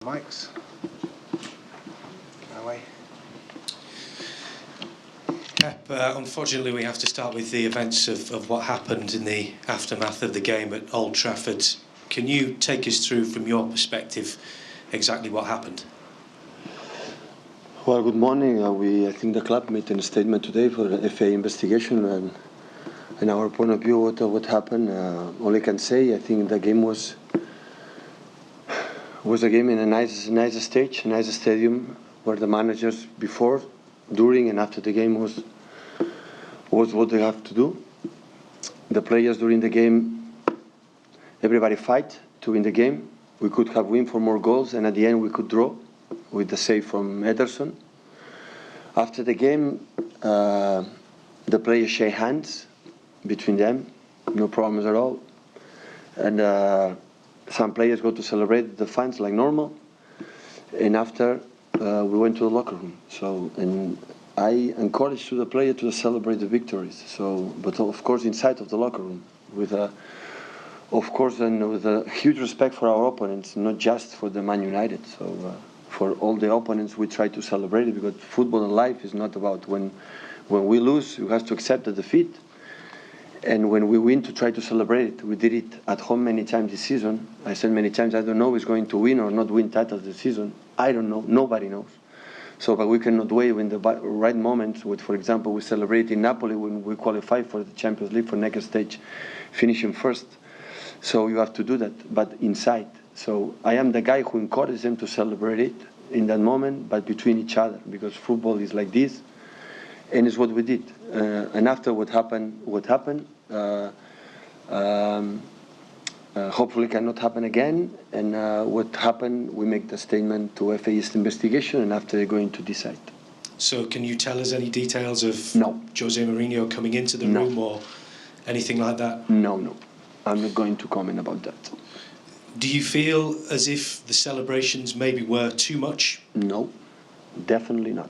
Mics. Away. Pep, unfortunately we have to start with the events of what happened in the aftermath of the game at Old Trafford. Can you take us through from your perspective exactly what happened? Well, good morning. I think the club made a statement today for the FA investigation and our point of view what happened. All I can say, I think the game was a game in a nice stage, a nice stadium, where the managers before, during and after the game was what they have to do. The players during the game, everybody fight to win the game. We could have win for more goals, and at the end we could draw with the save from Ederson. After the game, the players shake hands between them, no problems at all. And some players go to celebrate the fans like normal. And after, we went to the locker room. And I encouraged the player to celebrate the victories. But of course, inside of the locker room, with a huge respect for our opponents, not just for the Man United. For all the opponents, we try to celebrate it, because football and life is not about when we lose, you have to accept the defeat. And when we win, to try to celebrate it. We did it at home many times this season. I said many times, I don't know who's going to win or not win titles this season. I don't know. Nobody knows. But we cannot wait when the right moments. For example, we celebrate in Napoli when we qualify for the Champions League for next stage, finishing first. So you have to do that, but inside. So I am the guy who encourages them to celebrate it in that moment, but between each other, because football is like this. And it's what we did. And after what happened, hopefully cannot happen again. And what happened, we make the statement to FA's investigation, and after they're going to decide. So can you tell us any details of No. Jose Mourinho coming into the room or anything like that? No. I'm not going to comment about that. Do you feel as if the celebrations maybe were too much? No, definitely not.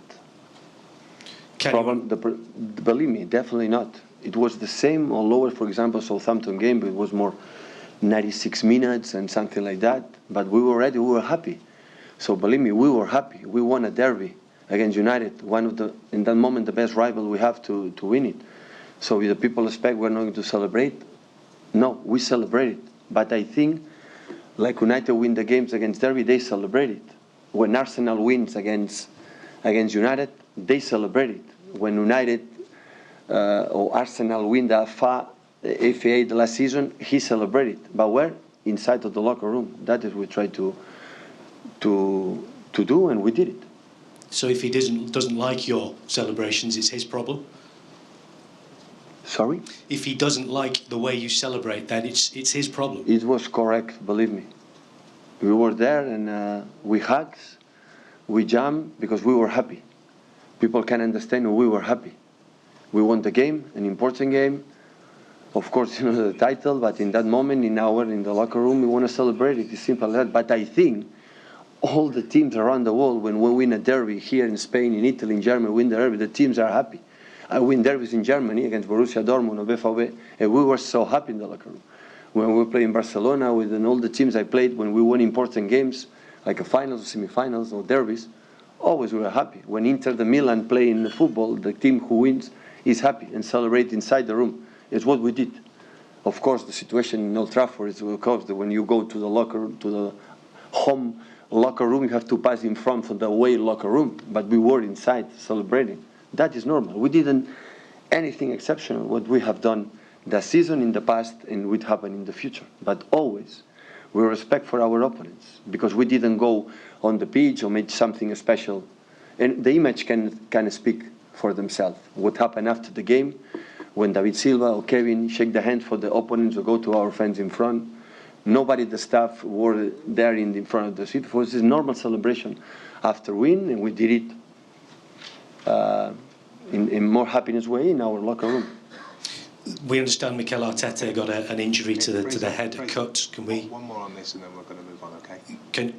Believe me, definitely not. It was the same or lower, for example, Southampton game, but it was more 96 minutes and something like that. But we were ready, we were happy. So believe me, we were happy. We won a derby against United, one of the, in that moment, the best rival we have to win it. So if the people expect we're not going to celebrate, no, we celebrate it. But I think, like United win the games against Derby, they celebrate it. When Arsenal wins against United, they celebrate it. When United or Arsenal win the FA the last season, he celebrated. But where? Inside of the locker room. That is what we try to do, and we did it. So if he doesn't like your celebrations, it's his problem? Sorry? If he doesn't like the way you celebrate, then it's his problem. It was correct, believe me. We were there, and we hugged, we jumped, because we were happy. People can understand we were happy. We won the game, an important game. Of course, the title, but in that moment, in the locker room, we want to celebrate it. It's simple as that. But I think all the teams around the world, when we win a derby here in Spain, in Italy, in Germany, win the derby, the teams are happy. I win derbies in Germany against Borussia Dortmund or BVB, and we were so happy in the locker room. When we play in Barcelona with all the teams I played, when we won important games, like a finals or semi-finals or derbies, always we were happy. When Inter de Milan play in the football, the team who wins is happy and celebrate inside the room. It's what we did. Of course, the situation in Old Trafford is, of course, that when you go to the home locker room, you have to pass in front of the away locker room. But we were inside celebrating. That is normal. We didn't anything exceptional what we have done that season in the past and would happen in the future. But always we respect for our opponents, because we didn't go on the pitch or make something special. And the image can speak for themselves. What happened after the game, when David Silva or Kevin shake the hand for the opponents or go to our fans in front, nobody, the staff, were there in front of the seat. It was a normal celebration after win, and we did it in more happiness way in our locker room. We understand Mikel Arteta got an injury to the head, a cut. Can we? One more on this, and then we're going to move on. Okay.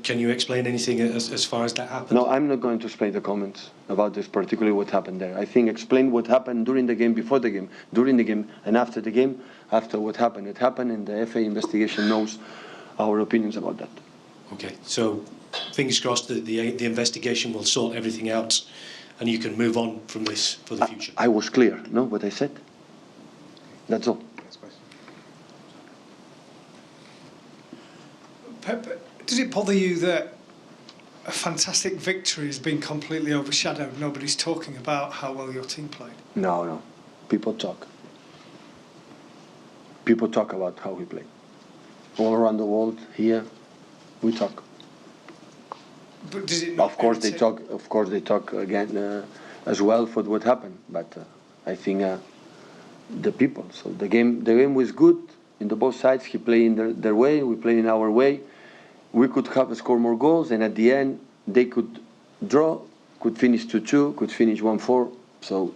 Can you explain anything as far as that happened? No, I'm not going to explain the comments about this, particularly what happened there. I think explain what happened during the game, before the game, during the game, and after the game. After what happened, it happened, and the FA investigation knows our opinions about that. Okay, so fingers crossed that the investigation will sort everything out and you can move on from this for the future. I was clear, no, what I said. That's all. Pep, does it bother you that a fantastic victory has been completely overshadowed? Nobody's talking about how well your team played. No. People talk. People talk about how we play. All around the world, here, we talk. But does it not? Of course they talk. Of course they talk again as well for what happened. But I think the people. So the game was good in the both sides. He played in their way. We play in our way. We could have scored more goals, and at the end they could draw, could finish 2-2, could finish 1-4. So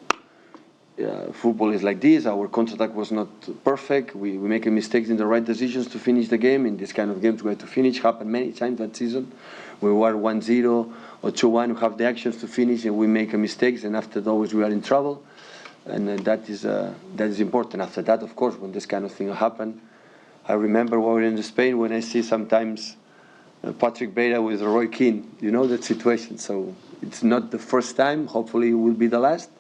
football is like this. Our counter-attack was not perfect. We make mistakes in the right decisions to finish the game. In this kind of games we have to finish. Happened many times that season. We were 1-0 or 2-1. We have the actions to finish, and we make mistakes. And after that, always we are in trouble. And that is important. After that, of course, when this kind of thing happened, I remember when we were in Spain when I see sometimes Patrick Vieira with Roy Keane. You know that situation. So it's not the first time. Hopefully, it will be the last.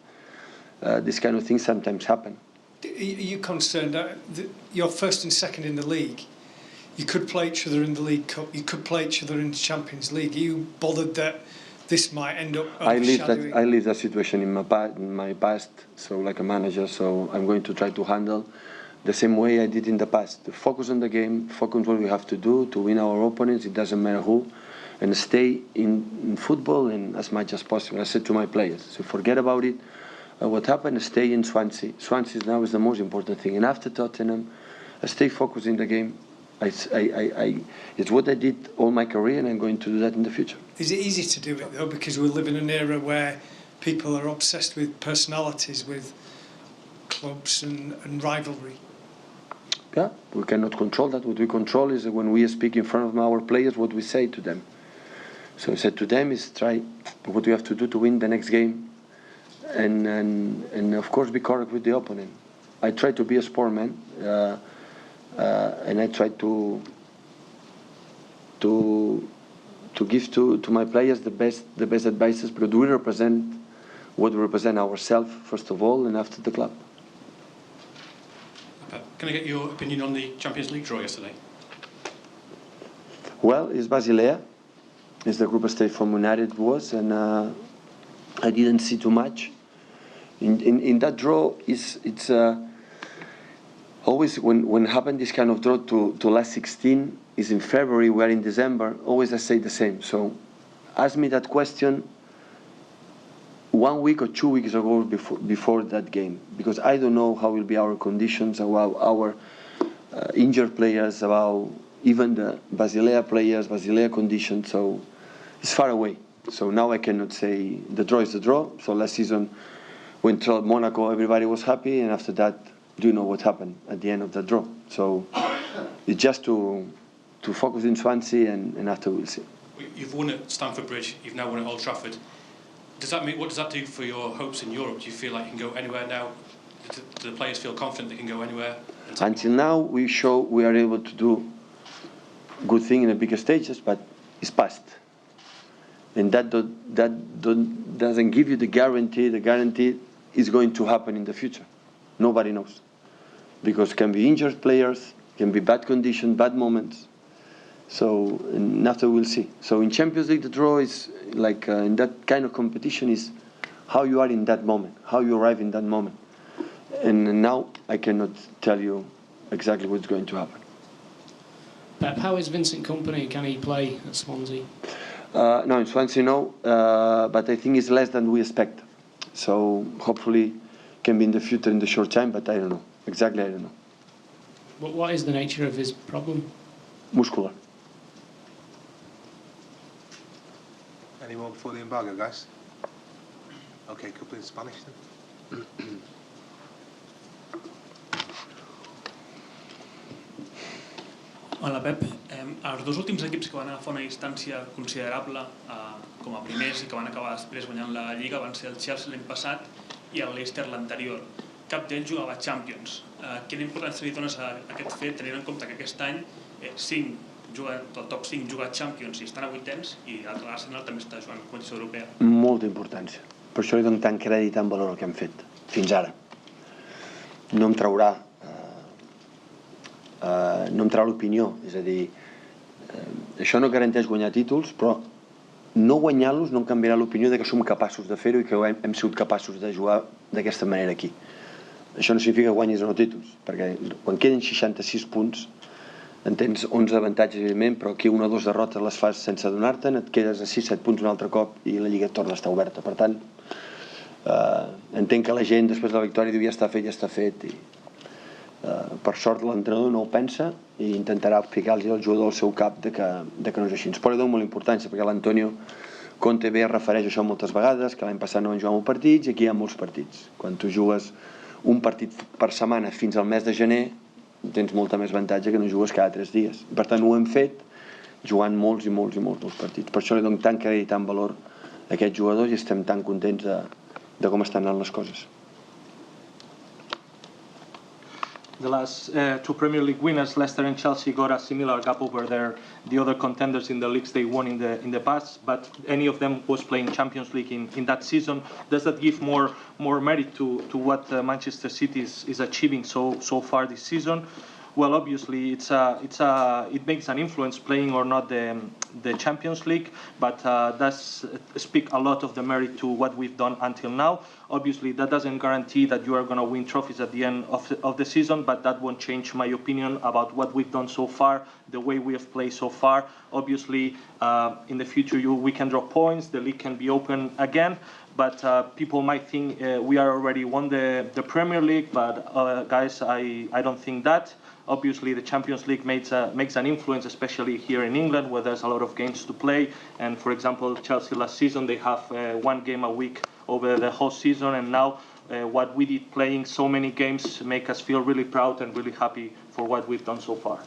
This kind of things sometimes happen. Are you concerned that you're first and second in the league? You could play each other in the League Cup. You could play each other in the Champions League. Are you bothered that this might end up overshadowing? I live that situation in my past. So like a manager. So I'm going to try to handle the same way I did in the past. To focus on the game, focus on what we have to do to win our opponents. It doesn't matter who, and stay in football and as much as possible. I said to my players, so forget about it. What happened? Stay in Swansea. Swansea now is the most important thing. And after Tottenham, I stay focused in the game. It's what I did all my career, and I'm going to do that in the future. Is it easy to do it though? Because we live in an era where people are obsessed with personalities, with clubs and rivalry. Yeah, we cannot control that. What we control is when we speak in front of our players, what we say to them. So I said to them is try what we have to do to win the next game, and of course be correct with the opponent. I try to be a sportman, and I try to give to my players the best advices. But we represent what we represent ourselves first of all, and after the club. Can I get your opinion on the Champions League draw yesterday? Well, it's Basilea. It's the group stage from United was, and I didn't see too much. In that draw, it's always when happened this kind of draw to last 16 is in February. We're in December. Always I say the same. So, ask me that question 1 week or 2 weeks ago before that game, because I don't know how will be our conditions, about our injured players, about even the Basilea players, Basilea conditions. So it's far away. So now I cannot say the draw is the draw. So last season when Monaco, everybody was happy, and after that, do you know what happened at the end of the draw? So it's just to focus in Swansea, and after we'll see. You've won at Stamford Bridge. You've now won at Old Trafford. What does that do for your hopes in Europe? Do you feel like you can go anywhere now? Do the players feel confident they can go anywhere? Until now, we show we are able to do good thing in the bigger stages, but it's past, and that doesn't give you the guarantee. The guarantee is going to happen in the future. Nobody knows, because can be injured players, can be bad conditions, bad moments. So and after we'll see. So in Champions League, the draw is like in that kind of competition is how you are in that moment, how you arrive in that moment. And now I cannot tell you exactly what's going to happen. Pep, how is Vincent Kompany? Can he play at Swansea? No, in Swansea no, but I think it's less than we expect. So hopefully can be in the future in the short time, but I don't know. Exactly, I don't know. What is the nature of his problem? Muscular. Any more before the embargo, guys? Okay, couple in Spanish then. Hola Pep, els dos últims equips que van agafar una distància considerable com a primers i que van acabar després guanyant la Lliga van ser el Chelsea l'any passat i el Leicester l'anterior. Cap d'ells jugava a Champions. Quina importància li dones a aquest fet, tenint en compte que aquest any 5 el top 5 juga Champions i estan a vuitens, i l'Arsenal també està jugant competició europea. Molta importància. Per això li dono tant crèdit i tant valor al que hem fet fins ara. No em traurà l'opinió, és a dir, això no garanteix guanyar títols, però no guanyar-los no em canviarà l'opinió de que som capaços de fer-ho i que hem sigut capaços de jugar d'aquesta manera aquí. Això no significa que guanyis o no títols, perquè quan queden 66 punts en tens 11 avantatges, evidentment, però aquí una o dues derrotes les fas sense adonar-te'n, et quedes a 6-7 punts un altre cop i la Lliga torna a estar oberta. Per tant, entenc que la gent després de la victòria diu ja està fet, i per sort l'entrenador no ho pensa i intentarà explicar-los al jugador al seu cap de que no és així. Però li dono molta importància, perquè l'Antonio Conte bé refereix això moltes vegades, que l'any passat no van jugar molts partits i aquí hi ha molts partits. Quan tu jugues un partit per setmana fins al mes de gener, tens molta més avantatge que no jugues cada 3 dies. I per tant ho hem fet jugant molts partits. Per això li dono tant crèdit i tant valor a aquests jugadors i estem tan contents de com estan anant les coses. The last 2 Premier League winners, Leicester and Chelsea, got a similar gap over the other contenders in the leagues they won in the past, but any of them was playing Champions League in that season. Does that give more merit to what Manchester City is achieving so far this season? Well, obviously, it makes an influence playing or not the Champions League, but does speak a lot of the merit to what we've done until now. Obviously, that doesn't guarantee that you are going to win trophies at the end of the season, but that won't change my opinion about what we've done so far, the way we have played so far. Obviously, in the future, we can drop points, the league can be open again, but people might think we are already won the Premier League, but guys, I don't think that. Obviously, the Champions League makes an influence, especially here in England, where there's a lot of games to play. And for example, Chelsea last season, they have 1 game a week over the whole season. And now what we did playing so many games make us feel really proud and really happy for what we've done so far.